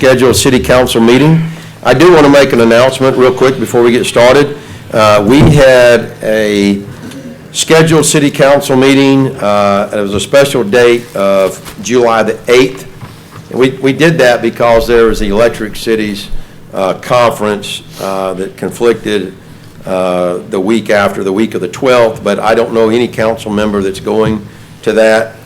scheduled city council meeting. I do want to make an announcement real quick before we get started. We had a scheduled city council meeting. It was a special date of July the 8th. And we did that because there was the Electric Cities conference that conflicted the week after, the week of the 12th, but I don't know any council member that's going to that.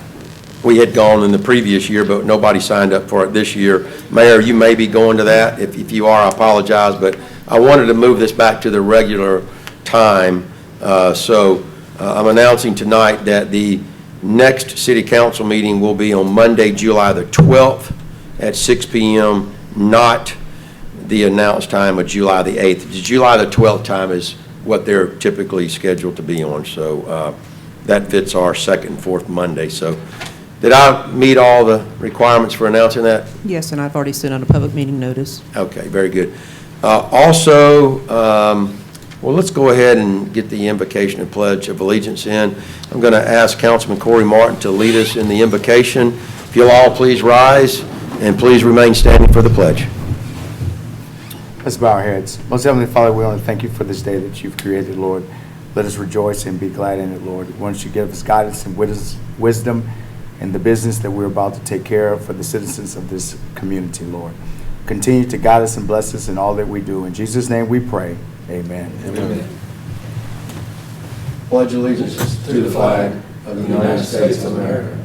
We had gone in the previous year, but nobody signed up for it this year. Mayor, you may be going to that. If you are, I apologize, but I wanted to move this back to the regular time. So I'm announcing tonight that the next city council meeting will be on Monday, July the 12th at 6 p.m., not the announced time of July the 8th. The July the 12th time is what they're typically scheduled to be on, so that fits our second and fourth Monday. So did I meet all the requirements for announcing that? Yes, and I've already sent out a public meeting notice. Okay, very good. Also, well, let's go ahead and get the invocation and pledge of allegiance in. I'm going to ask Councilman Corey Martin to lead us in the invocation. If you'll all please rise and please remain standing for the pledge. Let's bow our heads. Most Heavenly Father, we want to thank you for this day that you've created, Lord. Let us rejoice and be glad in it, Lord. We want you to give us guidance and wisdom in the business that we're about to take care of for the citizens of this community, Lord. Continue to guide us and bless us in all that we do. In Jesus' name we pray. Amen. Amen. Pledge allegiance to the flag of the United States of America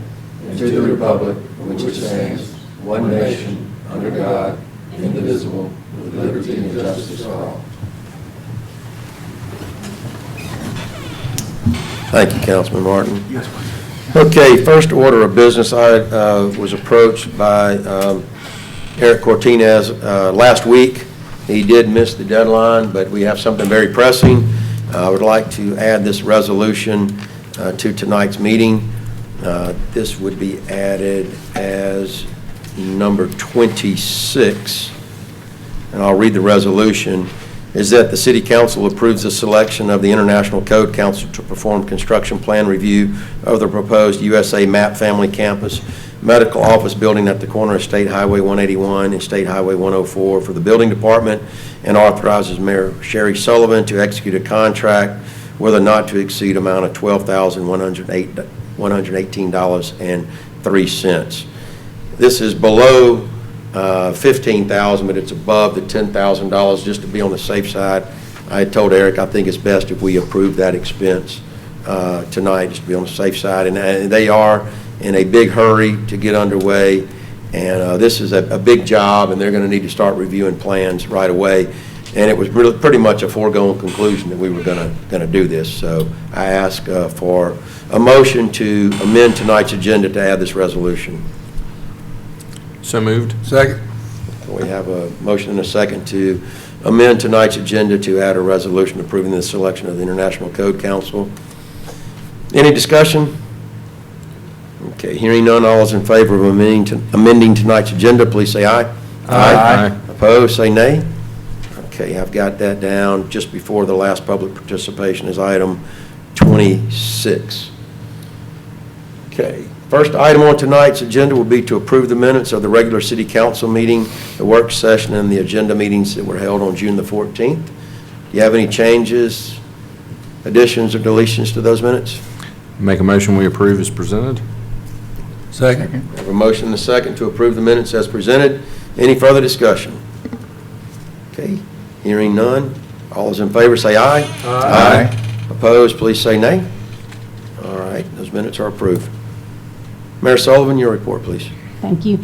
and to the republic for which it stands, one nation, under God, indivisible, with liberty and justice for all. Thank you, Councilman Martin. Yes, okay, first order of business. I was approached by Eric Cortinez last week. He did miss the deadline, but we have something very pressing. I would like to add this resolution to tonight's meeting. This would be added as number 26, and I'll read the resolution. Is that the City Council approves the selection of the International Code Council to perform construction plan review of the proposed USA Map Family Campus Medical Office Building at the corner of State Highway 181 and State Highway 104 for the Building Department, and authorizes Mayor Sherry Sullivan to execute a contract with a not-to-exceed amount of $12,118.03. This is below $15,000, but it's above the $10,000 just to be on the safe side. I had told Eric I think it's best if we approve that expense tonight, just to be on the safe side. And they are in a big hurry to get underway, and this is a big job, and they're going to need to start reviewing plans right away. And it was really pretty much a foregone conclusion that we were going to do this. So I ask for a motion to amend tonight's agenda to add this resolution. So moved. Second. We have a motion and a second to amend tonight's agenda to add a resolution approving the selection of the International Code Council. Any discussion? Okay, hearing none, all is in favor of amending tonight's agenda, please say aye. Aye. Opposed, say nay. Okay, I've got that down just before the last public participation is item 26. Okay. First item on tonight's agenda will be to approve the minutes of the regular city council meeting, the work session, and the agenda meetings that were held on June the 14th. Do you have any changes, additions, or deletions to those minutes? Make a motion we approve as presented. Second. I have a motion and a second to approve the minutes as presented. Any further discussion? Okay, hearing none. All those in favor say aye. Aye. Opposed, please say nay. All right, those minutes are approved. Mayor Sullivan, your report, please. Thank you.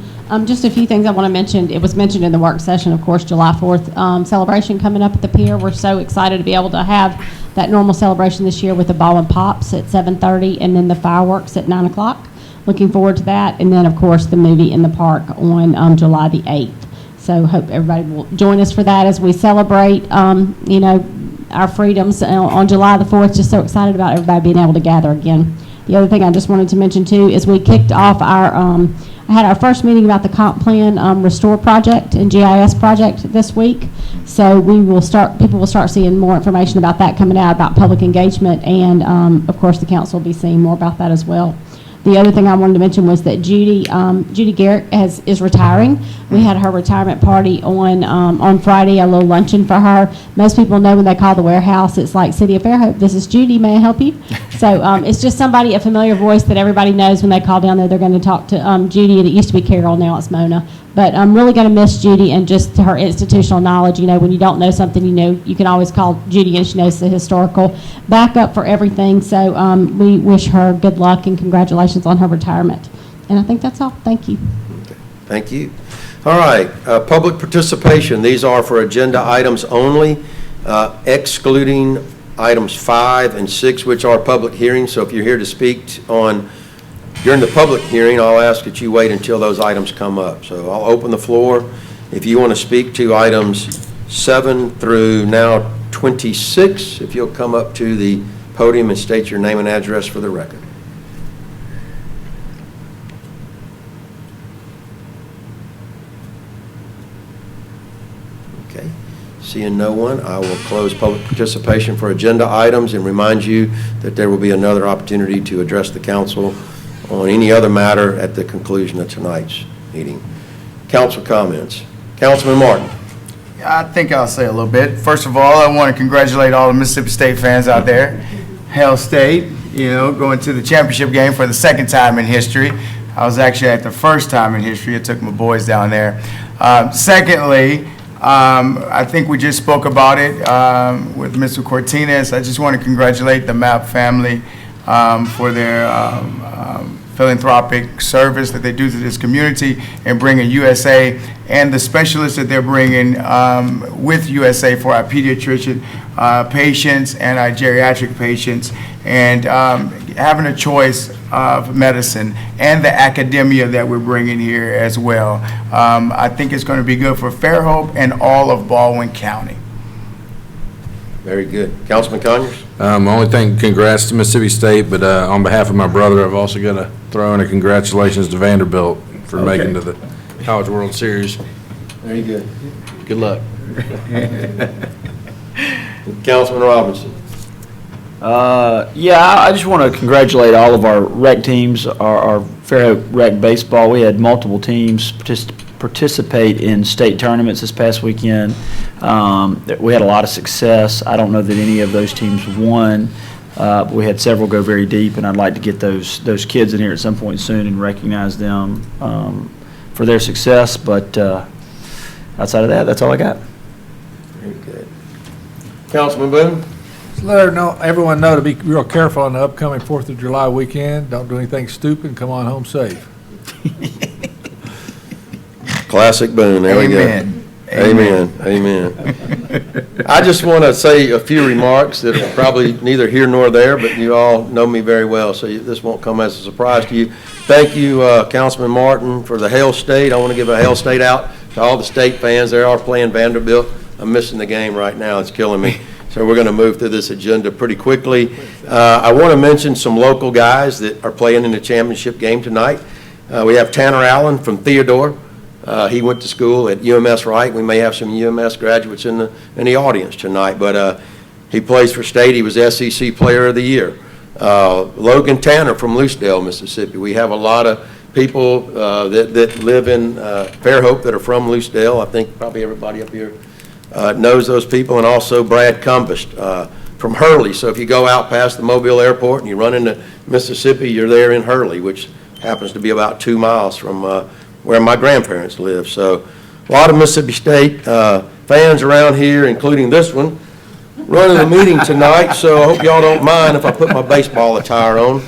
Just a few things I want to mention. It was mentioned in the work session, of course, July 4th celebration coming up at the pier. We're so excited to be able to have that normal celebration this year with the ball and pops at 7:30 and then the fireworks at 9 o'clock. Looking forward to that. And then, of course, the movie in the park on July the 8th. So hope everybody will join us for that as we celebrate, you know, our freedoms on July the 4th. Just so excited about everybody being able to gather again. The other thing I just wanted to mention too is we kicked off our, I had our first meeting about the comp plan restore project and GIS project this week. So we will people will start seeing more information about that coming out, about public engagement, and of course the council will be seeing more about that as well. The other thing I wanted to mention was that Judy Garrett is retiring. We had her retirement party on Friday, a little luncheon for her. Most people know when they call the warehouse, it's like City of Fairhope, this is Judy, may I help you? So it's just somebody, a familiar voice that everybody knows when they call down there, they're going to talk to Judy. It used to be Carol, now it's Mona. But I'm really going to miss Judy and just her institutional knowledge. You know, when you don't know something, you can always call Judy, and she knows the historical backup for everything. So we wish her good luck and congratulations on her retirement. And I think that's all. Thank you. Thank you. All right, public participation. These are for agenda items only, excluding items 5 and 6, which are public hearings. So if you're here to speak during the public hearing, I'll ask that you wait until those items come up. So I'll open the floor. If you want to speak to items 7 through now 26, if you'll come up to the podium and state your name and address for the record. Okay. Seeing no one, I will close public participation for agenda items and remind you that there will be another opportunity to address the council on any other matter at the conclusion of tonight's meeting. Council comments. Councilman Martin. I think I'll say a little bit. First of all, I want to congratulate all the Mississippi State fans out there. Hail State, going to the championship game for the second time in history. I was actually at the first time in history. I took my boys down there. Secondly, I think we just spoke about it with Mr. Cortinez. I just want to congratulate the MAP family for their philanthropic service that they do to this community and bringing USA and the specialists that they're bringing with USA for our pediatrician patients and our geriatric patients, and having a choice of medicine and the academia that we're bringing here as well. I think it's going to be good for Fairhope and all of Baldwin County. Very good. Councilman Conyers? Only thing, congrats to Mississippi State, but on behalf of my brother, I've also got to throw in a congratulations to Vanderbilt for making to the College World Series. Very good. Good luck. Councilman Robinson. Yeah, I just want to congratulate all of our rec teams, our Fairhope rec baseball. We had multiple teams participate in state tournaments this past weekend. We had a lot of success. I don't know that any of those teams won. But we had several go very deep, and I'd like to get those kids in here at some point soon and recognize them for their success. But outside of that, that's all I got. Very good. Councilman Boone? Just let everyone know to be real careful on the upcoming 4th of July weekend. Don't do anything stupid and come on home safe. Classic Boone. There we go. Amen. Amen. I just want to say a few remarks that are probably neither here nor there, but you all know me very well, so this won't come as a surprise to you. Thank you, Councilman Martin, for the Hail State. I want to give a Hail State out to all the state fans. They are playing Vanderbilt. I'm missing the game right now. It's killing me. So we're going to move through this agenda pretty quickly. I want to mention some local guys that are playing in the championship game tonight. We have Tanner Allen from Theodore. He went to school at UMS Wright. We may have some UMS graduates in the audience tonight, but he plays for state. He was SEC Player of the Year. Logan Tanner from Lucedale, Mississippi. We have a lot of people that live in Fairhope that are from Lucedale. I think probably everybody up here knows those people, and also Brad Cumbest from Hurley. So if you go out past the Mobile Airport and you run into Mississippi, you're there in Hurley, which happens to be about 2 miles from where my grandparents live. So a lot of Mississippi State fans around here, including this one, running the meeting tonight, so I hope y'all don't mind if I put my baseball attire on.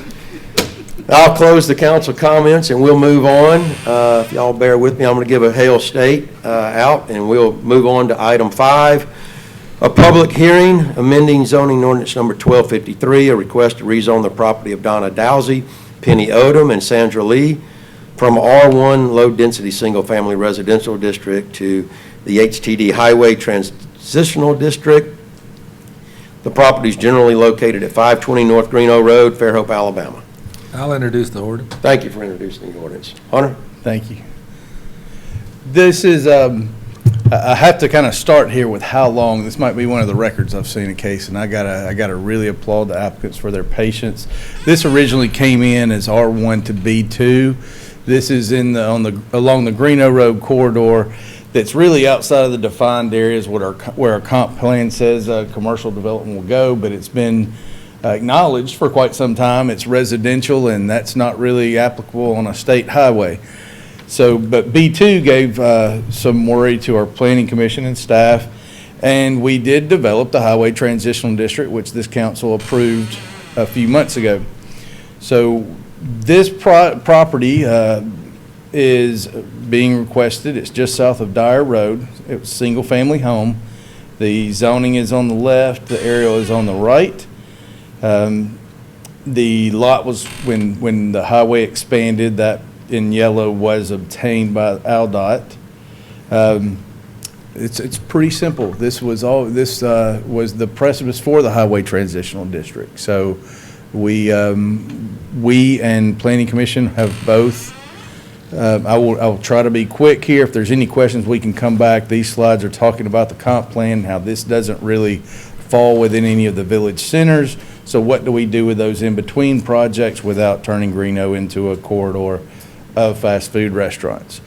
I'll close the council comments and we'll move on. If y'all bear with me, I'm going to give a Hail State out, and we'll move on to item 5. A public hearing amending zoning ordinance number 1253, a request to rezone the property of Donna Dowsey, Penny Odom, and Sandra Lee from R1 low-density single-family residential district to the HTD Highway Transitional District. The property is generally located at 520 North Greeno Road, Fairhope, Alabama. I'll introduce the ordinance. Thank you for introducing the ordinance. Hunter? Thank you. This is I have to kind of start here with how long, this might be one of the records I've seen in case, and I gotta really applaud the applicants for their patience. This originally came in as R1 to B2. This is along the Greeno Road corridor that's really outside of the defined areas where our comp plan says commercial development will go, but it's been acknowledged for quite some time. It's residential, and that's not really applicable on a state highway. So, but B2 gave some worry to our planning commission and staff, and we did develop the highway transitional district, which this council approved a few months ago. So this property is being requested. It's just south of Dyer Road. It was a single-family home. The zoning is on the left. The aerial is on the right. The lot was, when the highway expanded, that in yellow was obtained by AlDOT. It's pretty simple. This was the precipice for the highway transitional district. So we and Planning Commission have both. I will try to be quick here. If there's any questions, we can come back. These slides are talking about the comp plan, how this doesn't really fall within any of the village centers. So what do we do with those in-between projects without turning Greeno into a corridor of fast food restaurants?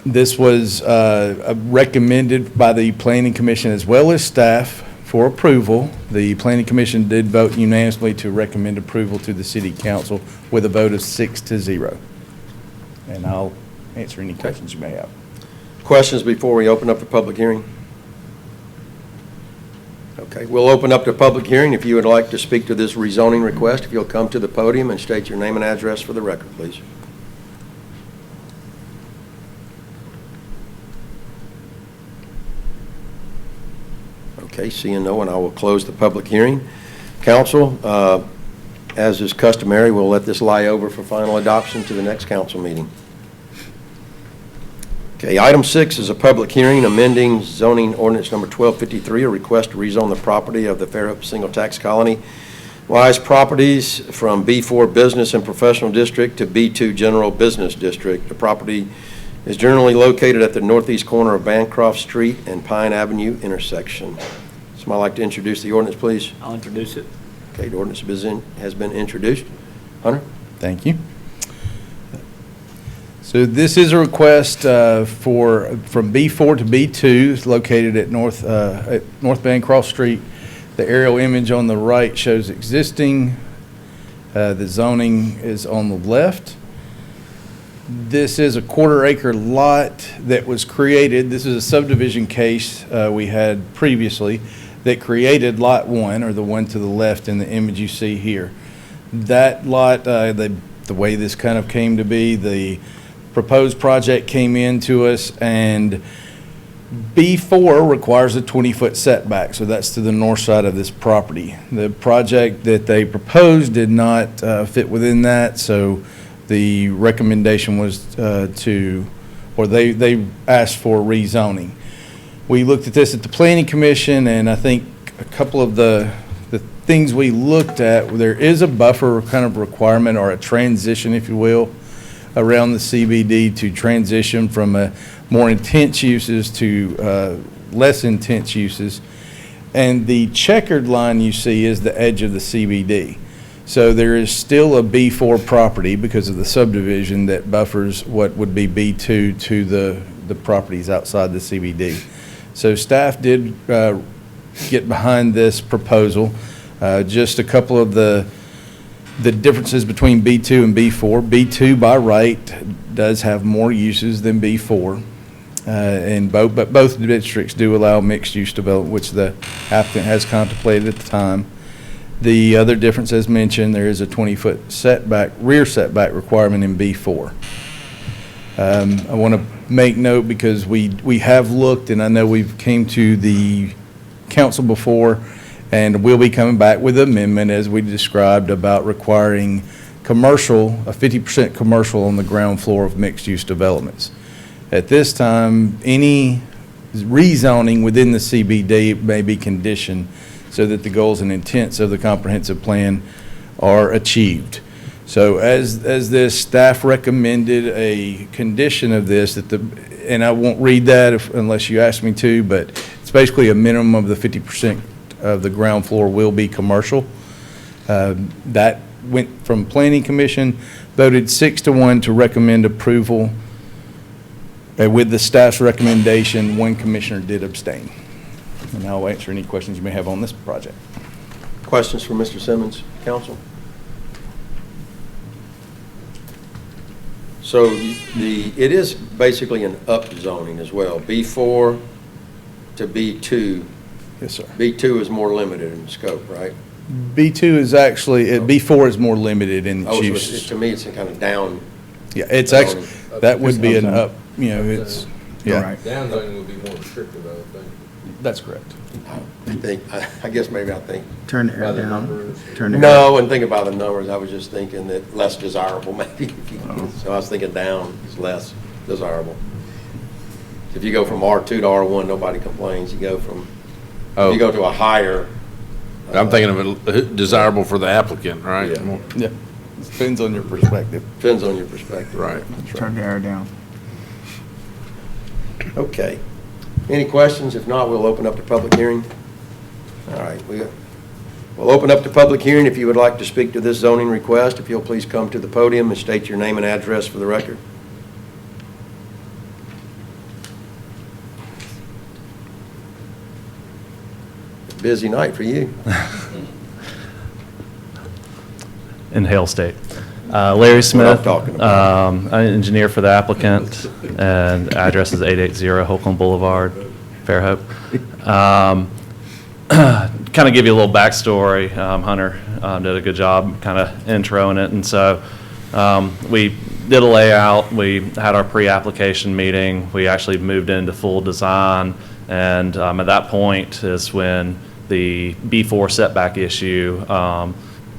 This was recommended by the Planning Commission as well as staff for approval. The Planning Commission did vote unanimously to recommend approval to the City Council with a vote of 6-0. And I'll answer any questions you may have. Questions before we open up the public hearing? Okay, we'll open up the public hearing. If you would like to speak to this rezoning request, if you'll come to the podium and state your name and address for the record, please. Okay, seeing no one, I will close the public hearing. Council, as is customary, we'll let this lie over for final adoption to the next council meeting. Okay, item 6 is a public hearing amending zoning ordinance number 1253, a request to rezone the property of the Fairhope Single Tax Colony Wise properties from B4 Business and Professional District to B2 General Business District. The property is generally located at the northeast corner of Bancroft Street and Pine Avenue intersection. Somebody like to introduce the ordinance, please? I'll introduce it. Okay, the ordinance has been introduced. Hunter? Thank you. So this is a request from B4 to B2. It's located at North Bancroft Street. The aerial image on the right shows existing. The zoning is on the left. This is a quarter-acre lot that was created. This is a subdivision case we had previously that created Lot 1, or the one to the left in the image you see here. That lot, the way this kind of came to be, the proposed project came in to us, and B4 requires a 20-foot setback, so that's to the north side of this property. The project that they proposed did not fit within that, so the recommendation was they asked for rezoning. We looked at this at the Planning Commission, and I think a couple of the things we looked at, there is a buffer kind of requirement, or a transition, if you will, around the CBD to transition from more intense uses to less intense uses. And the checkered line you see is the edge of the CBD. So there is still a B4 property because of the subdivision that buffers what would be B2 to the properties outside the CBD. So staff did get behind this proposal. Just a couple of the differences between B2 and B4. B2 by right does have more uses than B4. But both districts do allow mixed-use development, which the applicant has contemplated at the time. The other difference, as mentioned, there is a 20-foot setback, rear setback requirement in B4. I want to make note because we have looked, and I know we've came to the council before, and we'll be coming back with an amendment, as we described, about requiring commercial, a 50% commercial on the ground floor of mixed-use developments. At this time, any rezoning within the CBD may be conditioned so that the goals and intents of the comprehensive plan are achieved. So as this, staff recommended a condition of this, and I won't read that unless you ask me to, but it's basically a minimum of the 50% of the ground floor will be commercial. That went from Planning Commission, voted 6-1 to recommend approval. With the staff's recommendation, one commissioner did abstain. And I'll answer any questions you may have on this project. Questions for Mr. Simmons, council? So it is basically an upzoning as well, B4 to B2. Yes, sir. B2 is more limited in scope, right? B2 is actually, B4 is more limited in Oh, so use. to me, it's a kind of down. Yeah, it's actually, that would be an up, it's, yeah, Right. Downzoning would be more restrictive, I would think. that's correct. I guess maybe I think. Turn the air down. Turn the air. No, I wasn't thinking about the numbers. I was just thinking that less desirable maybe. So I was thinking down is less desirable. If you go from R2 to R1, nobody complains. You go from, if you go to a higher. I'm thinking of it desirable for the applicant, right? Yeah. More- Yeah, depends on your perspective. Depends on your perspective. Right. Turn the air down. Okay. Any questions? If not, we'll open up the public hearing. All right, we'll open up the public hearing. If you would like to speak to this zoning request, if you'll please come to the podium and state your name and address for the record. Busy night for you. In Hale State. Larry Smith, talking about. I'm an engineer for the applicant, and address is 880 Holcomb Boulevard, Fairhope. Kind of give you a little backstory. Hunter did a good job kind of introing it, and so we did a layout. We had our pre-application meeting. We actually moved into full design, and at that point is when the B4 setback issue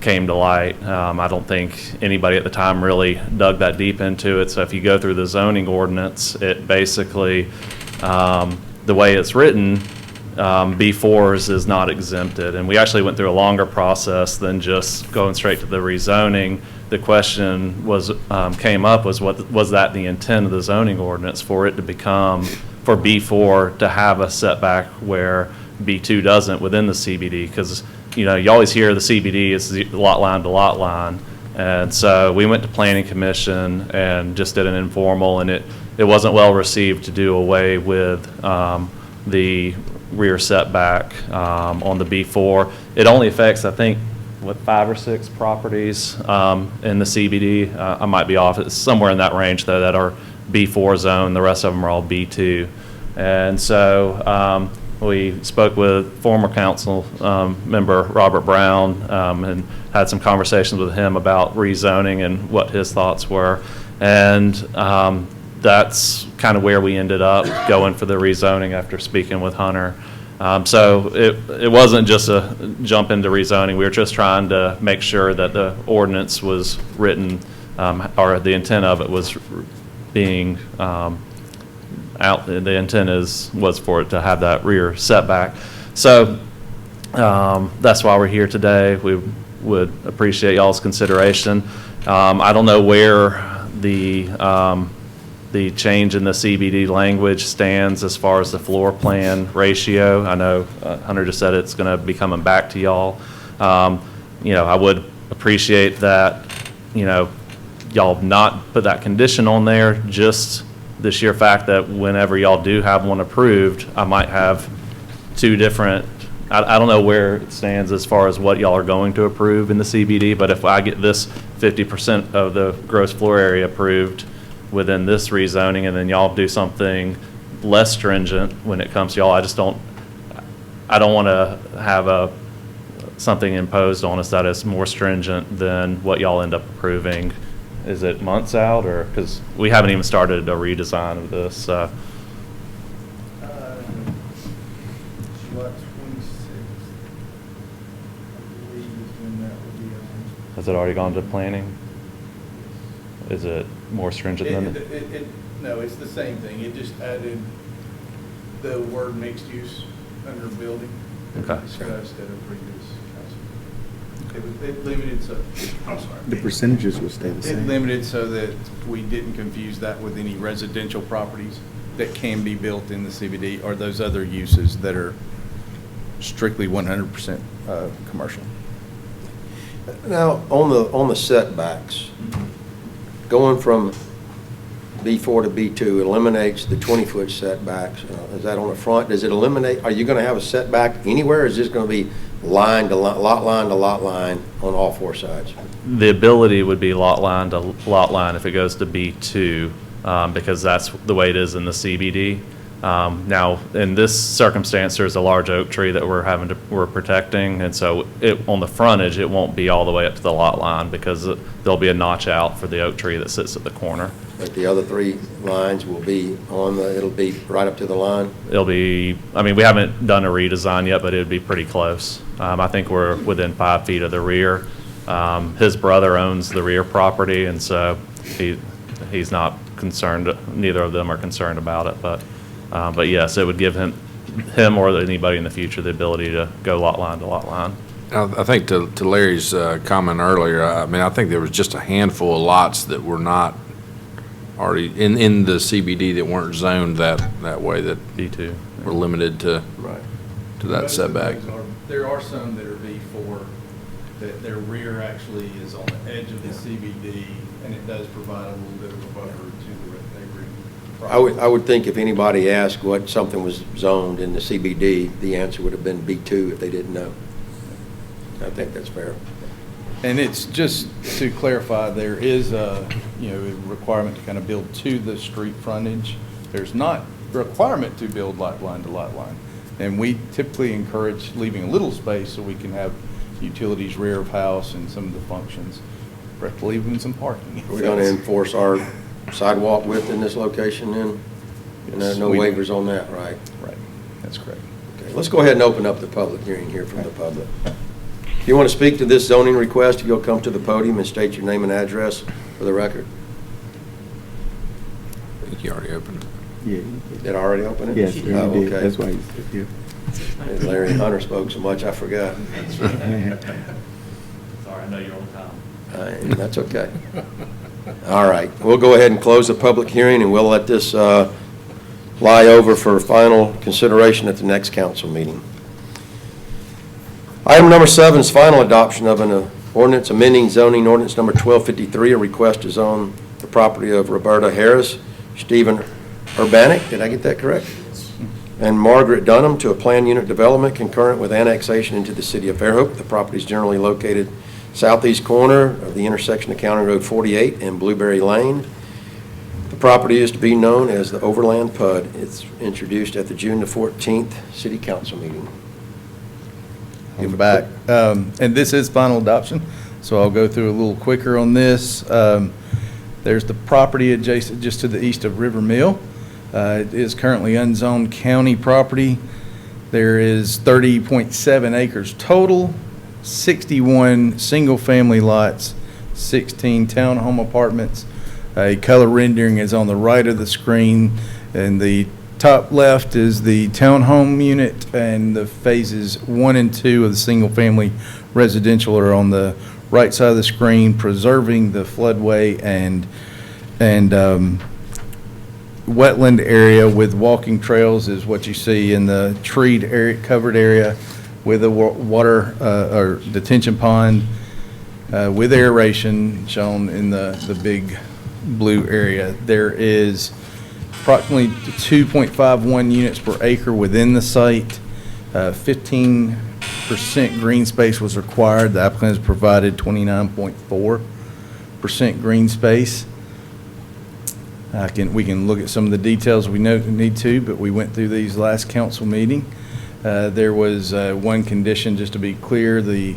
came to light. I don't think anybody at the time really dug that deep into it. So if you go through the zoning ordinance, it basically, the way it's written, B4s is not exempted. And we actually went through a longer process than just going straight to the rezoning. The question was, came up was was that the intent of the zoning ordinance for it to become, for B4 to have a setback where B2 doesn't within the CBD? Because you know, you always hear the CBD is lot line to lot line. And so we went to Planning Commission and just did an informal, and it wasn't well received to do away with the rear setback on the B4. It only affects, I think, what, 5 or 6 properties in the CBD. I might be off. It's somewhere in that range, though, that are B4 zone. The rest of them are all B2. And so we spoke with former council member Robert Brown and had some conversations with him about rezoning and what his thoughts were. And that's kind of where we ended up going for the rezoning after speaking with Hunter. So it wasn't just a jump into rezoning. We were just trying to make sure that the ordinance was written, or the intent of it was being out. The intent was for it to have that rear setback. So that's why we're here today. We would appreciate y'all's consideration. I don't know where the change in the CBD language stands as far as the floor plan ratio. I know Hunter just said it's going to be coming back to y'all. You know, I would appreciate that, you know, y'all not put that condition on there, just the sheer fact that whenever y'all do have one approved, I might have 2 different, I don't know where it stands as far as what y'all are going to approve in the CBD, but if I get this 50% of the gross floor area approved within this rezoning, and then y'all do something less stringent when it comes to y'all, I don't want to have something imposed on us that is more stringent than what y'all end up approving. Is it months out, or, because we haven't even started a redesign of this, July 26th, I believe is when that will be on. has it already gone to planning? Is it more stringent than? No, it's the same thing. It just added the word mixed use under building. Okay. Discussed at a previous council. It limited so, I'm sorry. The percentages will stay the It same. limited so that we didn't confuse that with any residential properties that can be built in the CBD or those other uses that are strictly 100% commercial. Now, on the setbacks, going from B4 to B2 eliminates the 20-foot setbacks. Is that on the front? Does it eliminate, are you going to have a setback anywhere, or is this going to be line to lot line to lot line on all four sides? The ability would be lot line to lot line if it goes to B2, because that's the way it is in the CBD. Now, in this circumstance, there's a large oak tree that we're protecting, and so on the frontage, it won't be all the way up to the lot line because there'll be a notch out for the oak tree that sits at the corner. But the other three lines will be it'll be right up to the line? It'll be, I mean, we haven't done a redesign yet, but it'd be pretty close. I think we're within 5 feet of the rear. His brother owns the rear property, and so he's not concerned, neither of them are concerned about it, but yes, it would give him or anybody in the future the ability to go lot line to lot line. I think to Larry's comment earlier, I mean, I think there was just a handful of lots that were not already in the CBD that weren't zoned that way, that B2. were limited to Right. that Most of setback. those there are some that are B4, that their rear actually is on the edge of the CBD, and it does provide a little bit of a buffer to the neighboring property. I would think if anybody asked what something was zoned in the CBD, the answer would have been B2 if they didn't know. I think that's fair. And it's just to clarify, there is a requirement to kind of build to the street frontage. There's not a requirement to build lot line to lot line. And we typically encourage leaving a little space so we can have utilities rear of house and some of the functions, preferably even some parking. We're going to enforce our sidewalk width in this location then? And no waivers on that, right? Right, that's correct. Okay, let's go ahead and open up the public hearing here from the public. If you want to speak to this zoning request, you'll come to the podium and state your name and address for the record. I think you already opened it. Yeah. Did I already open it? Yes, Oh, you did. okay. That's why you said, yeah. Larry and Hunter spoke so much, I forgot. Sorry, I know you're on time. That's okay. All right, we'll go ahead and close the public hearing, and we'll let this lie over for final consideration at the next council meeting. Item number 7 is final adoption of an ordinance amending zoning ordinance number 1253. A request is on the property of Roberta Harris, Stephen Urbanic, did I get that correct? And Margaret Dunham to a planned unit development concurrent with annexation into the city of Fairhope. The property is generally located southeast corner of the intersection of County Road 48 and Blueberry Lane. The property is to be known as the Overland PUD. It's introduced at the June the 14th city council meeting. I'm back. And this is final adoption, so I'll go through a little quicker on this. There's the property adjacent just to the east of River Mill. It is currently unzoned county property. There is 30.7 acres total, 61 single-family lots, 16 townhome apartments. A color rendering is on the right of the screen, and the top left is the townhome unit, and the phases 1 and 2 of the single-family residential are on the right side of the screen, preserving the floodway and wetland area with walking trails is what you see in the treed area, covered area with a water or detention pond with aeration shown in the big blue area. There is approximately 2.51 units per acre within the site. 15% green space was required. The applicant has provided 29.4% green space. We can look at some of the details we need to, but we went through these last council meeting. There was one condition, just to be clear, the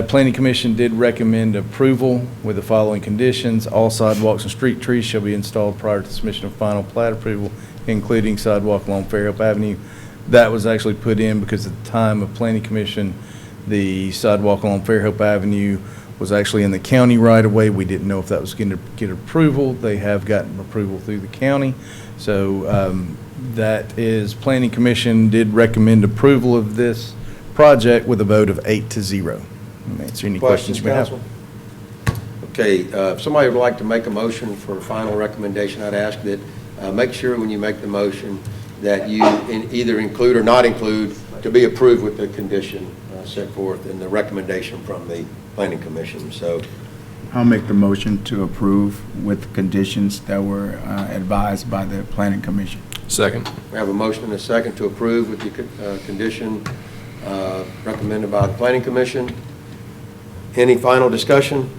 Planning Commission did recommend approval with the following conditions. All sidewalks and street trees shall be installed prior to submission of final plat approval, including sidewalk along Fairhope Avenue. That was actually put in because at the time of Planning Commission, the sidewalk along Fairhope Avenue was actually in the county right of way. We didn't know if that was going to get approval. They have gotten approval through the county. So that is, Planning Commission did recommend approval of this project with a vote of 8-0. Answer any questions you may have. Council? Okay, if somebody would like to make a motion for a final recommendation, I'd ask that, make sure when you make the motion that you either include or not include to be approved with the condition set forth in the recommendation from the Planning Commission. So, I'll make the motion to approve with conditions that were advised by the Planning Commission. Second. we have a motion and a second to approve with the condition recommended by the Planning Commission. Any final discussion?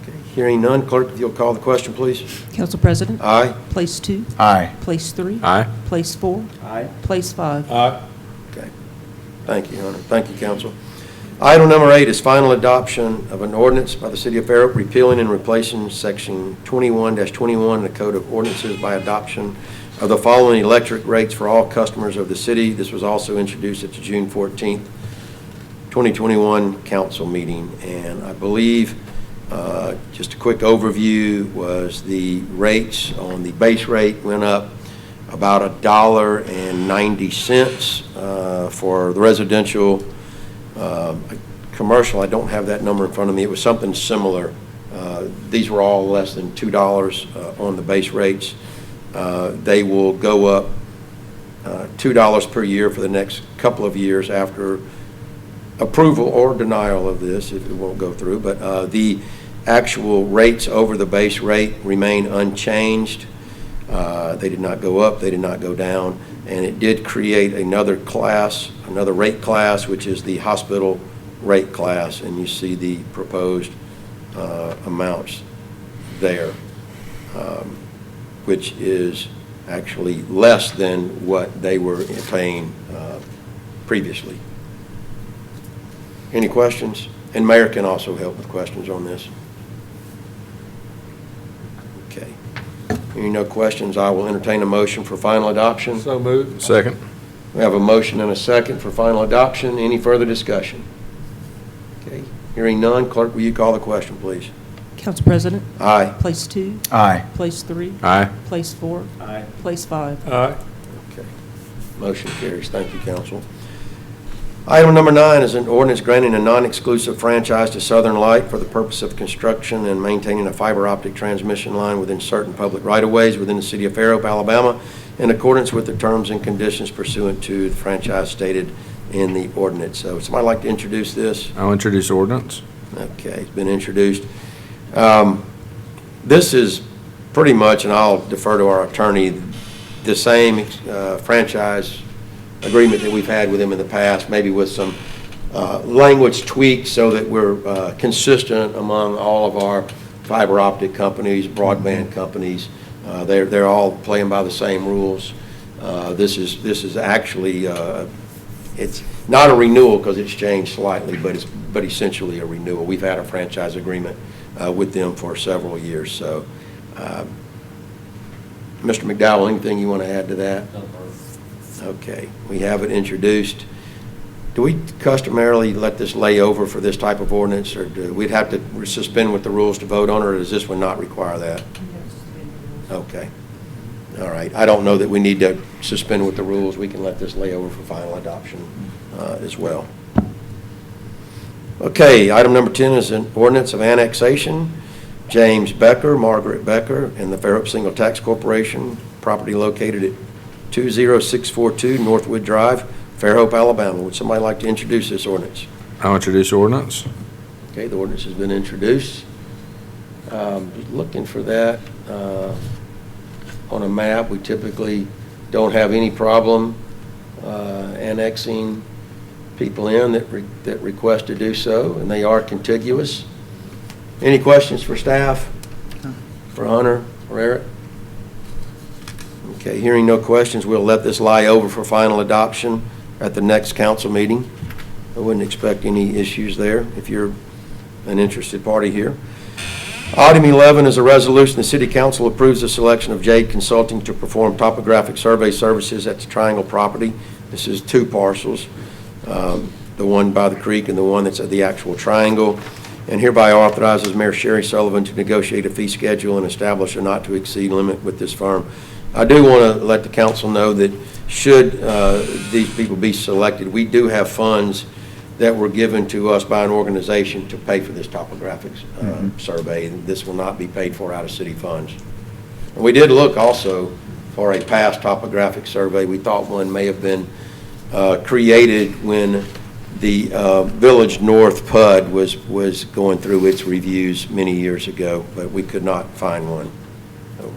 Okay, hearing none, clerk, if you'll call the question, please. Council President? Aye. Place 2, Aye. place 3. Aye. Place 4. Aye. Place 5. Okay. Thank you, Hunter. Thank you, council. Item number 8 is final adoption of an ordinance by the City of Fairhope repealing and replacing Section 21-21 in the Code of Ordinances by adoption of the following electric rates for all customers of the city. This was also introduced at the June 14th, 2021 council meeting. And I believe, just a quick overview, was the rates on the base rate went up about $1.90 for the residential. Commercial, I don't have that number in front of me. It was something similar. These were all less than $2 on the base rates. They will go up $2 per year for the next couple of years after approval or denial of this, if it won't go through. But the actual rates over the base rate remain unchanged. They did not go up, they did not go down, and it did create another class, another rate class, which is the hospital rate class, and you see the proposed amounts there, which is actually less than what they were paying previously. Any questions? And Mayor can also help with questions on this. Okay. Hearing no questions, I will entertain a motion for final adoption. So moved. Second. We have a motion and a second for final adoption. Any further discussion? Okay. Hearing none, clerk, will you call the question, please? Council President? Aye. Place 2, Aye. place 3. Aye. Place 4. Aye. Place 5. Aye. Okay. Motion carries. Thank you, council. Item number 9 is an ordinance granting a non-exclusive franchise to Southern Light for the purpose of construction and maintaining a fiber optic transmission line within certain public right-of-ways within the city of Fairhope, Alabama, in accordance with the terms and conditions pursuant to the franchise stated in the ordinance. So would somebody like to introduce this? I'll introduce ordinance. Okay, it's been introduced. This is pretty much, and I'll defer to our attorney, the same franchise agreement that we've had with them in the past, maybe with some language tweaks so that we're consistent among all of our fiber optic companies, broadband companies. They're all playing by the same rules. This is actually it's not a renewal because it's changed slightly, but essentially a renewal. We've had a franchise agreement with them for several years. So, Mr. McDowell, anything you want to add to that? Okay, we have it introduced. Do we customarily let this lay over for this type of ordinance, or do we'd have to suspend with the rules to vote on, or does this one not require that? Okay. All right. I don't know that we need to suspend with the rules. We can let this lay over for final adoption as well. Okay, item number 10 is an ordinance of annexation. James Becker, Margaret Becker, and the Fairhope Single Tax Corporation, property located at 20642 Northwood Drive, Fairhope, Alabama. Would somebody like to introduce this ordinance? I'll introduce ordinance. Okay, the ordinance has been introduced. Looking for that on a map. We typically don't have any problem annexing people in that request to do so, and they are contiguous. Any questions for staff? For Hunter or Eric? Okay, hearing no questions, we'll let this lie over for final adoption at the next council meeting. I wouldn't expect any issues there if you're an interested party here. Item 11 is a resolution. The City Council approves the selection of Jade Consulting to perform topographic survey services at the Triangle property. This is 2 parcels, the one by the creek and the one that's at the actual Triangle, and hereby authorizes Mayor Sherry Sullivan to negotiate a fee schedule and establish a not-to-exceed limit with this firm. I do want to let the council know that should these people be selected, we do have funds that were given to us by an organization to pay for this topographic survey. And this will not be paid for out of city funds. And we did look also for a past topographic survey. We thought one may have been created when the Village North PUD was going through its reviews many years ago, but we could not find one. So,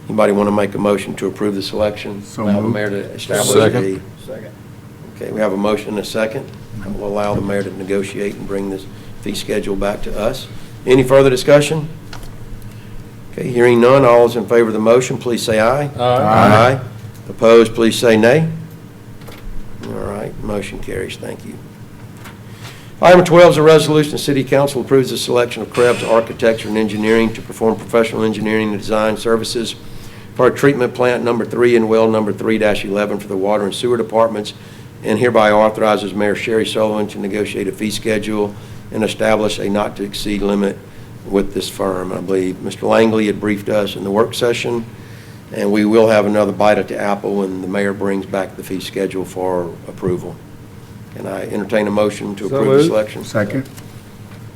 anybody want to make a motion to approve the selection? So Allow the moved. mayor to establish Second. Second. Okay, we have a motion and a second. We'll allow the mayor to negotiate and bring this fee schedule back to us. Any further discussion? Okay, hearing none, all those in favor of the motion, please say aye. Aye. Aye. Opposed, please say nay. All right, motion carries. Thank you. Item 12 is a resolution. The City Council approves the selection of Krebs Architecture and Engineering to perform professional engineering and design services for treatment plant number 3 and well number 3-11 for the Water and Sewer Departments, and hereby authorizes Mayor Sherry Sullivan to negotiate a fee schedule and establish a not-to-exceed limit with this firm. I believe Mr. Langley had briefed us in the work session, and we will have another bite at the apple when the mayor brings back the fee schedule for approval. Can I entertain a motion to So approve the moved. selection? Second.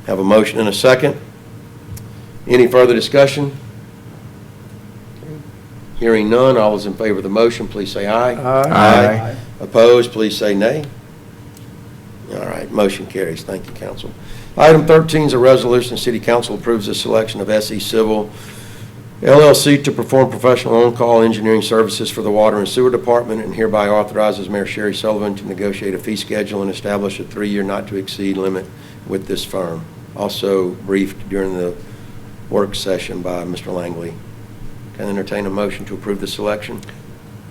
Have a motion and a second. Any further discussion? Hearing none, all those in favor of the motion, please say aye. Aye. Opposed, please say nay. All right, motion carries. Thank you, council. Item 13 is a resolution. The City Council approves the selection of SE Civil LLC to perform professional on-call engineering services for the Water and Sewer Department, and hereby authorizes Mayor Sherry Sullivan to negotiate a fee schedule and establish a 3-year not-to-exceed limit with this firm. Also briefed during the work session by Mr. Langley. Can I entertain a motion to approve the selection?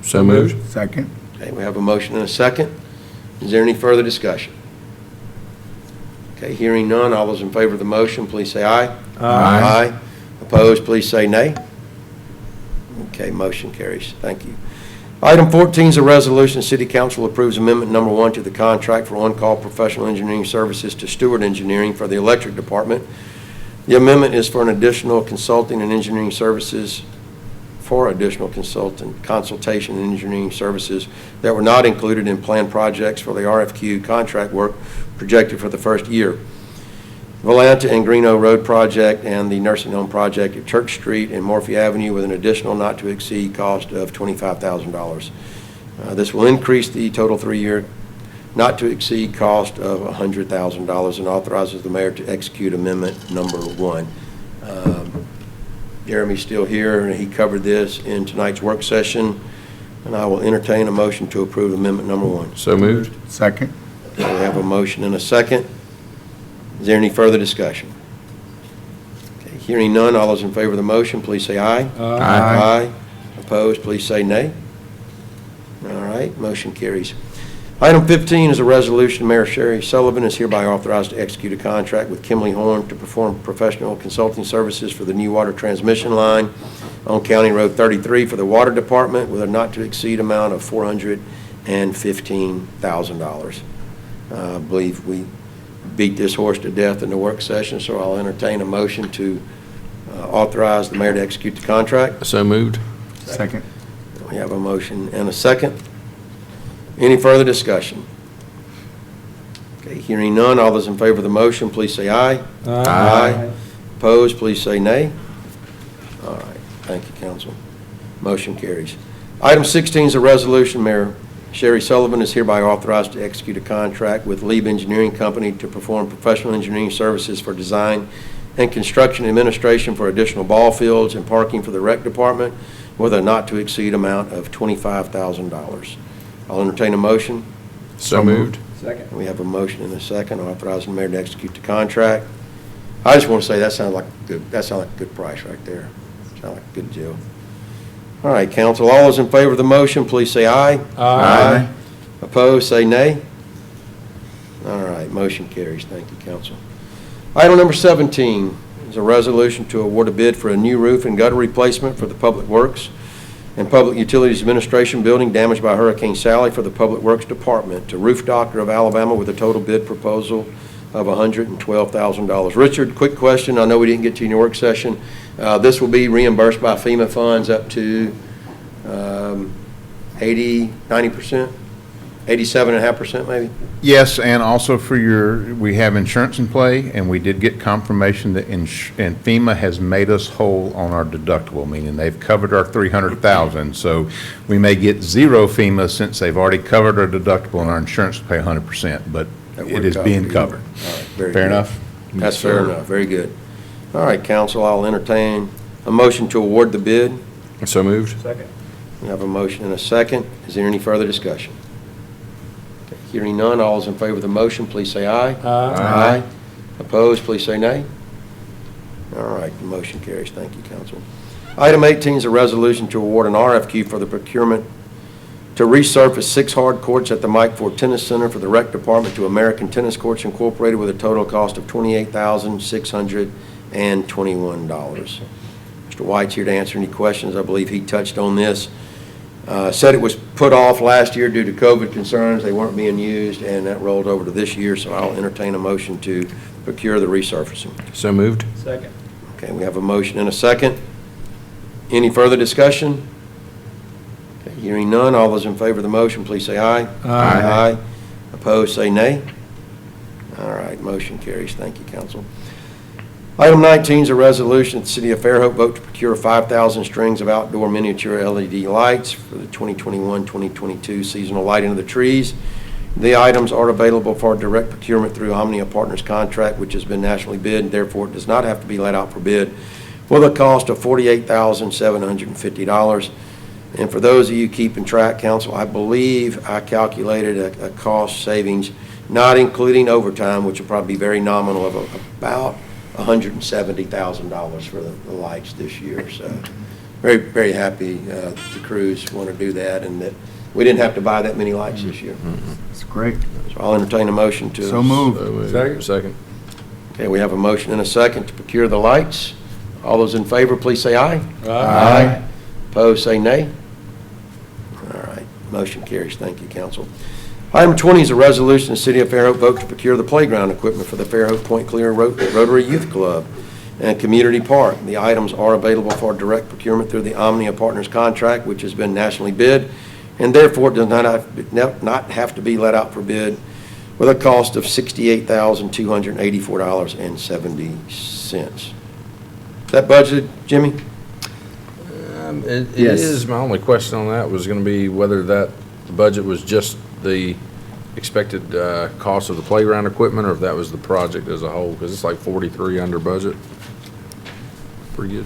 So moved. Second. Okay, we have a motion and a second. Is there any further discussion? Okay, hearing none, all those in favor of the motion, please say aye. Aye. Opposed, please say nay. Okay, motion carries. Thank you. Item 14 is a resolution. City Council approves amendment number 1 to the contract for on-call professional engineering services to Stewart Engineering for the Electric Department. The amendment is for an additional consulting and engineering services for additional consultation and engineering services that were not included in planned projects for the RFQ contract work projected for the first year. Volanta and Greeno Road project and the nursing home project at Church Street and Morphy Avenue with an additional not-to-exceed cost of $25,000. This will increase the total 3-year not-to-exceed cost of $100,000 and authorizes the mayor to execute amendment number 1. Jeremy's still here, and he covered this in tonight's work session, and I will entertain a motion to approve amendment number 1. So moved. Second. We have a motion and a second. Is there any further discussion? Okay, hearing none, all those in favor of the motion, please say aye. Aye. Opposed, please say nay. All right, motion carries. Item 15 is a resolution. Mayor Sherry Sullivan is hereby authorized to execute a contract with Kimley Horn to perform professional consulting services for the new water transmission line on County Road 33 for the Water Department with a not-to-exceed amount of $415,000. I believe we beat this horse to death in the work session, so I'll entertain a motion to authorize the mayor to execute the contract. So moved. Second. We have a motion and a second. Any further discussion? Okay, hearing none, all those in favor of the motion, please say aye. Aye. Opposed, please say nay. All right, thank you, council. Motion carries. Item 16 is a resolution. Mayor Sherry Sullivan is hereby authorized to execute a contract with Lieb Engineering Company to perform professional engineering services for design and construction administration for additional ball fields and parking for the rec department with a not-to-exceed amount of $25,000. I'll entertain a motion. So moved. Second. We have a motion and a second authorizing the mayor to execute the contract. I just want to say that sounds like good. That sounds like a good price right there. Sounds like a good deal. All right, council, all those in favor of the motion, please say aye. Aye. Opposed, say nay. All right, motion carries. Thank you, council. Item number 17 is a resolution to award a bid for a new roof and gutter replacement for the Public Works and Public Utilities Administration building damaged by Hurricane Sally for the Public Works Department to Roof Doctor of Alabama with a total bid proposal of $112,000. Richard, quick question. I know we didn't get to in your work session. This will be reimbursed by FEMA funds up to 80, 90%? 87.5% maybe? Yes, and also we have insurance in play, and we did get confirmation that and FEMA has made us whole on our deductible, meaning they've covered our 300,000. So we may get zero FEMA since they've already covered our deductible and our insurance will pay 100%, but That it we're is being covered. covered. All right, very Fair good. enough? That's fair enough, very good. All right, council, I'll entertain a motion to award the bid. So moved? We have a motion and a second. Is there any further discussion? Okay, hearing none, all those in favor of the motion, please say aye. Aye. Opposed, please say nay. All right, the motion carries. Thank you, council. Item 18 is a resolution to award an RFQ for the procurement to resurface 6 hard courts at the Mike Ford Tennis Center for the Rec Department to American Tennis Courts Incorporated with a total cost of $28,621. Mr. White's here to answer any questions. I believe he touched on this. Said it was put off last year due to COVID concerns. They weren't being used, and that rolled over to this year, so I'll entertain a motion to procure the resurfacing. So moved? Okay, we have a motion and a second. Any further discussion? Okay, hearing none, all those in favor of the motion, please say aye. Aye. Opposed, say nay. All right, motion carries. Thank you, council. Item 19 is a resolution that the City of Fairhope vote to procure 5,000 strings of outdoor miniature LED lights for the 2021-2022 seasonal lighting of the trees. The items are available for direct procurement through Omnia Partners contract, which has been nationally bid, and therefore it does not have to be let out for bid, with a cost of $48,750. And for those of you keeping track, council, I believe I calculated a cost savings, not including overtime, which will probably be very nominal, of about $170,000 for the lights this year. So very, very happy the crews want to do that, and that we didn't have to buy that many lights this year. That's great. So I'll entertain a motion to. So moved. Second? Okay, we have a motion and a second to procure the lights. All those in favor, please say aye. Aye. Opposed, say nay. All right, motion carries. Thank you, council. Item 20 is a resolution the City of Fairhope vote to procure the playground equipment for the Fairhope Point Clear Rotary Youth Club and Community Park. The items are available for direct procurement through the Omnia Partners contract, which has been nationally bid, and therefore does not have to be let out for bid, with a cost of $68,284.70. Is that budgeted, Jimmy? It Yes. is. My only question on that was going to be whether the budget was just the expected cost of the playground equipment, or if that was the project as a whole, because it's like 43 under budget. Pretty good.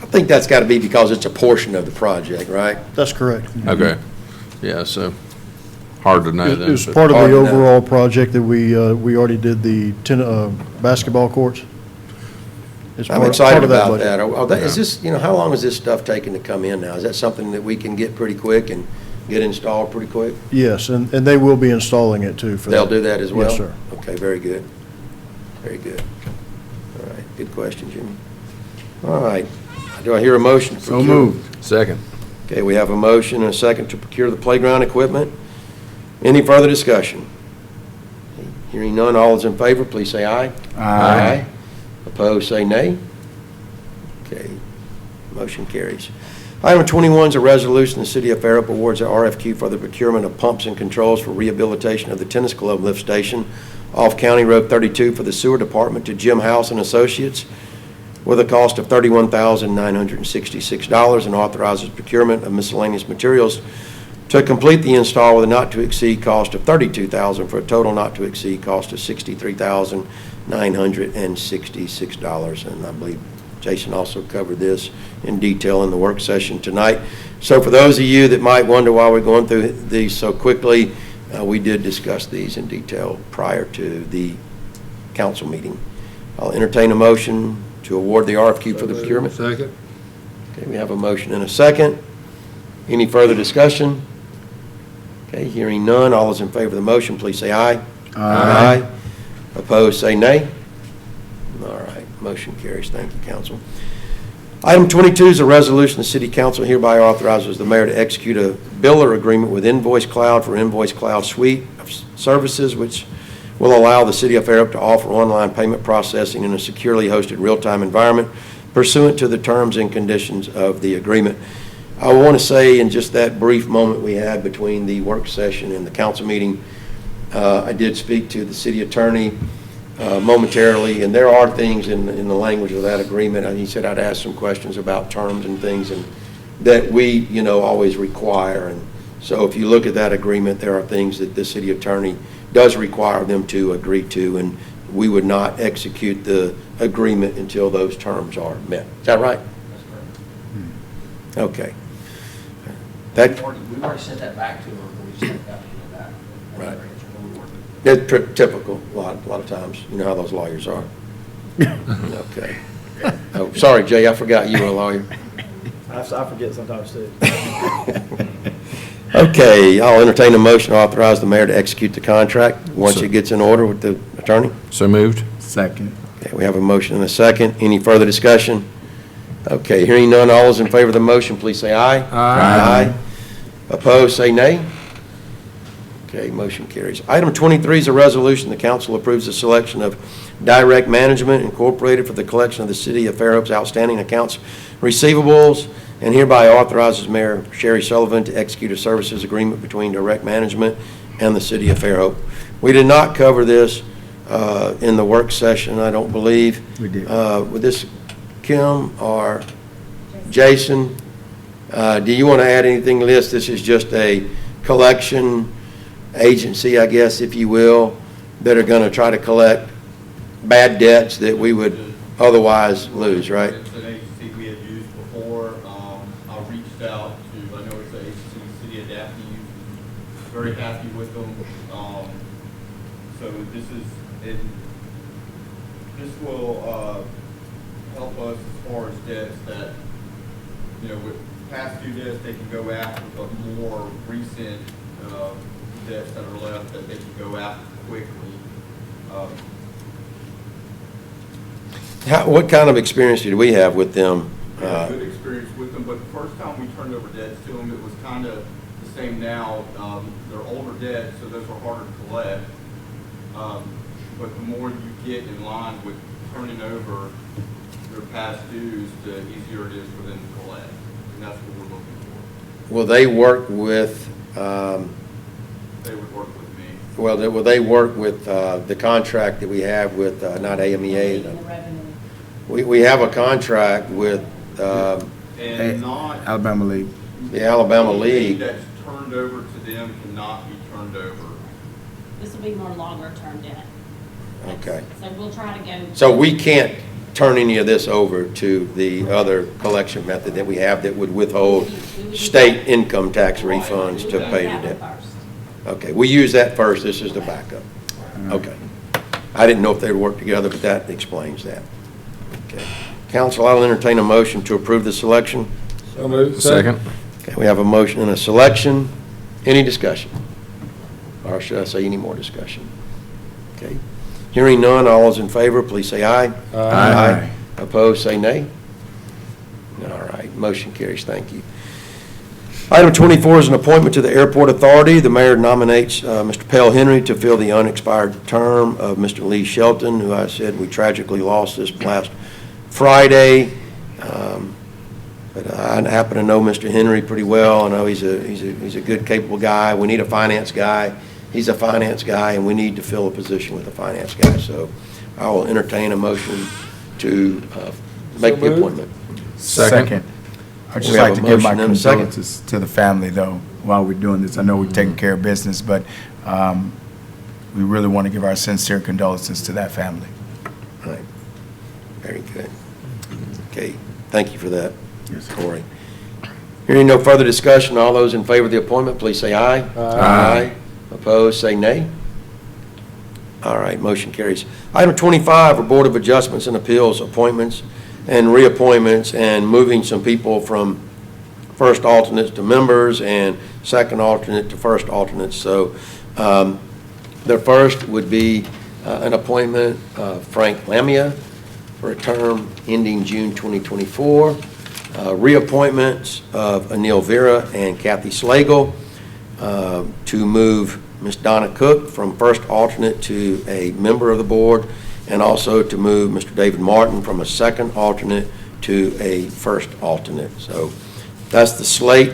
I think that's got to be because it's a portion of the project, right? That's correct. Okay. Yeah, so hard to know It then. was but- part of Hard the to know. overall project that we already did the basketball courts. It's I'm part excited of that about budget. that. Is this, how long is this stuff taking to come in now? Is that something that we can get pretty quick and get installed pretty quick? Yes, and they will be installing it too for that. They'll do that as well? Yes, sir. Okay, very good. Very good. All right, good question, Jimmy. All right, do I hear a motion? So moved. Second? Okay, we have a motion and a second to procure the playground equipment. Any further discussion? Hearing none, all those in favor, please say aye. Aye. Opposed, say nay. Okay, motion carries. Item 21 is a resolution the City of Fairhope awards a RFQ for the procurement of pumps and controls for rehabilitation of the tennis club lift station off County Road 32 for the sewer department to Jim House and Associates with a cost of $31,966, and authorizes procurement of miscellaneous materials to complete the install with a not-to-exceed cost of $32,000 for a total not-to-exceed cost of $63,966. And I believe Jason also covered this in detail in the work session tonight. So for those of you that might wonder why we're going through these so quickly, we did discuss these in detail prior to the council meeting. I'll entertain a motion to award the RFQ for the procurement. Second. Okay, we have a motion and a second. Any further discussion? Okay, hearing none, all those in favor of the motion, please say aye. Aye. Opposed, say nay. All right, motion carries. Thank you, council. Item 22 is a resolution the city council hereby authorizes the mayor to execute a biller agreement with Invoice Cloud for Invoice Cloud suite of services, which will allow the city of Fairhope to offer online payment processing in a securely hosted real-time environment pursuant to the terms and conditions of the agreement. I want to say in just that brief moment we had between the work session and the council meeting, I did speak to the city attorney momentarily, and there are things in the language of that agreement. And he said I'd ask some questions about terms and things and that we, always require. And so if you look at that agreement, there are things that the city attorney does require them to agree to, and we would not execute the agreement until those terms are met. Is that right? That's correct. Okay. That, We've already sent that back to her, but we just haven't gotten it back. Right. that's typical, a lot of times. You know how those lawyers are. Okay. Oh, sorry, Jay, I forgot you were a lawyer. I forget sometimes too. Okay, I'll entertain a motion to authorize the mayor to execute the contract once it gets in order with the attorney. So moved? Second. Okay, we have a motion and a second. Any further discussion? Okay, hearing none, all those in favor of the motion, please say aye. Aye. Opposed, say nay. Okay, motion carries. Item 23 is a resolution. The council approves the selection of Direct Management Incorporated for the collection of the city of Fairhope's outstanding accounts receivables, and hereby authorizes Mayor Sherry Sullivan to execute a services agreement between Direct Management and the city of Fairhope. We did not cover this in the work session, I don't believe. We did. With this, Kim or Jason, do you want to add anything to this? This is just a collection agency, I guess, if you will, that are going to try to collect bad debts that we would otherwise lose, right? It's an agency we had used before. I reached out to, I know it's an agency, City of Daphne, very happy with them. So this will help us as far as debts that, with past due debts, they can go after, but more recent debts that are left that they can go after quickly. What kind of experience did we have with them? We had a good experience with them, but the first time we turned over debts to them, it was kind of the same now. They're older debts, so those are harder to collect. But the more you get in line with turning over their past dues, the easier it is for them to collect. And that's what we're looking for. Will they work with, They would work with me. will they work with the contract that we have with, not AMEA? We have a contract with And not. Alabama League. the Alabama anything League. that's turned over to them cannot be turned over. This will be more longer-term debt. Okay. So we'll try to go. So we can't turn any of this over to the other collection method that we have that would withhold state income tax refunds to pay the debt? Okay, we use that first, this is the backup. Okay. I didn't know if they'd work together, but that explains that. Okay. Council, I'll entertain a motion to approve the selection. So moved. Second? Okay, we have a motion and a selection. Any discussion? Or should I say any more discussion? Okay. Hearing none, all those in favor, please say aye. Aye. Opposed, say nay. All right, motion carries, thank you. Item 24 is an appointment to the Airport Authority. The mayor nominates Mr. Pell Henry to fill the unexpired term of Mr. Lee Shelton, who I said we tragically lost this last Friday. But I happen to know Mr. Henry pretty well. I know he's a good, capable guy. We need a finance guy. He's a finance guy, and we need to fill a position with a finance guy. So I will entertain a motion to make the appointment. Second. I'd just We have like to a give my motion and a second. condolences to the family, though, while we're doing this. I know we're taking care of business, but we really want to give our sincere condolences to that family. Right. Very good. Okay, thank you for that, Corey. Hearing no further discussion, all those in favor of the appointment, please say aye. Aye. Opposed, say nay. All right, motion carries. Item 25 are Board of Adjustments and Appeals appointments and reappointments, and moving some people from first alternates to members and second alternate to first alternates. So the first would be an appointment of Frank Lamia for a term ending June 2024. Reappointments of Anil Vera and Kathy Slagle to move Ms. Donna Cook from first alternate to a member of the board, and also to move Mr. David Martin from a second alternate to a first alternate. So That's the slate.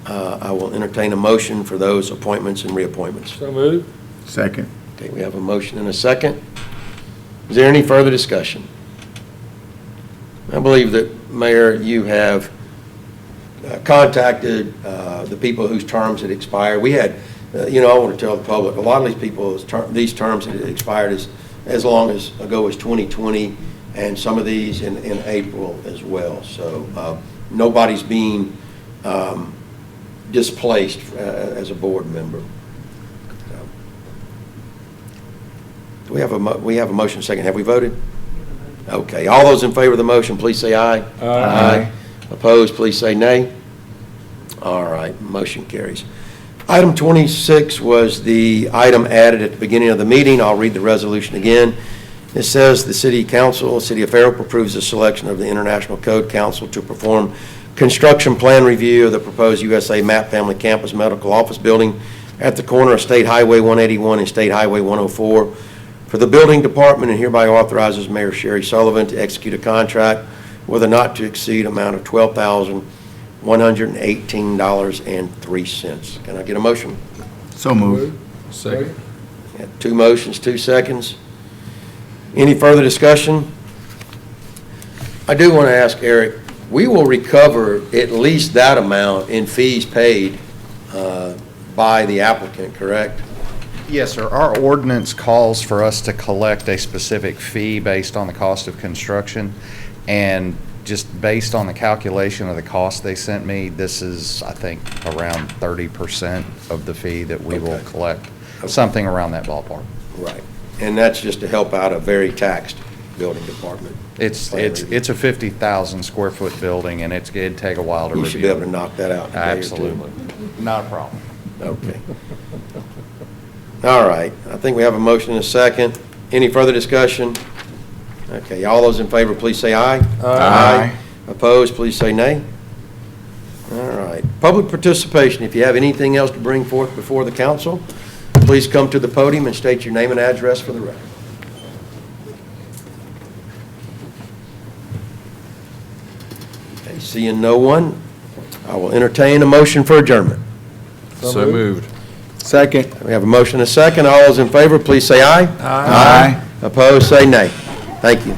I will entertain a motion for those appointments and reappointments. So moved. Second. Okay, we have a motion and a second. Is there any further discussion? I believe that, Mayor, you have contacted the people whose terms had expired. We had, I want to tell the public, a lot of these people, these terms had expired as long ago as 2020, and some of these in April as well. So nobody's being displaced as a board member. Do we have a motion second? Have we voted? Okay. All those in favor of the motion, please say aye. Aye. Opposed, please say nay. All right, motion carries. Item 26 was the item added at the beginning of the meeting. I'll read the resolution again. It says the City Council, City of Fairhope approves the selection of the International Code Council to perform construction plan review of the proposed USA Map Family Campus Medical Office Building at the corner of State Highway 181 and State Highway 104 for the building department, and hereby authorizes Mayor Sherry Sullivan to execute a contract with a not-to-exceed amount of $12,118.03. Can I get a motion? So moved. Second. Got 2 motions, 2 seconds. Any further discussion? I do want to ask Eric, we will recover at least that amount in fees paid by the applicant, correct? Yes, sir. Our ordinance calls for us to collect a specific fee based on the cost of construction, and just based on the calculation of the cost they sent me, this is, I think, around 30% of the fee that we will collect, something around that ballpark. Right. And that's just to help out a very taxed building department. It's a 50,000 square foot building, and it'd take a while to review. You should be able to knock that out in a day or two. Absolutely. Not a problem. Okay. All right. I think we have a motion and a second. Any further discussion? Okay. All those in favor, please say aye. Aye. Opposed, please say nay. All right. Public participation. If you have anything else to bring forth before the council, please come to the podium and state your name and address for the record. Okay. Seeing no one, I will entertain a motion for adjournment. So moved. Second. We have a motion and a second. All those in favor, please say aye. Aye. Opposed, say nay. Thank you.